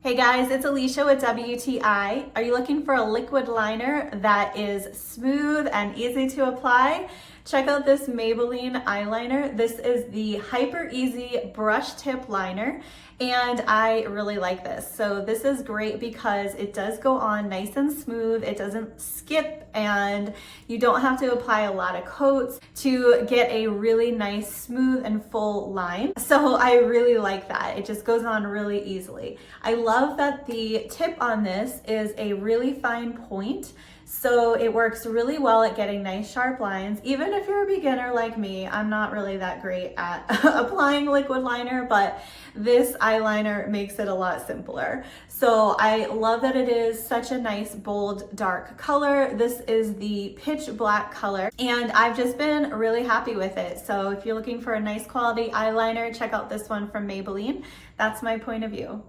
Hey guys, it's Alicia with WTI. Are you looking for a liquid liner that is smooth and easy to apply? Check out this Maybelline eyeliner. This is the Hyper Easy Brush Tip Liner, and I really like this. So this is great because it does go on nice and smooth. It doesn't skip, and you don't have to apply a lot of coats to get a really nice, smooth and full line. So I really like that. It just goes on really easily. I love that the tip on this is a really fine point. So it works really well at getting nice sharp lines. Even if you're a beginner like me, I'm not really that great at applying liquid liner, but this eyeliner makes it a lot simpler. So I love that it is such a nice, bold, dark color. This is the pitch black color, and I've just been really happy with it. So if you're looking for a nice quality eyeliner, check out this one from Maybelline. That's my point of view.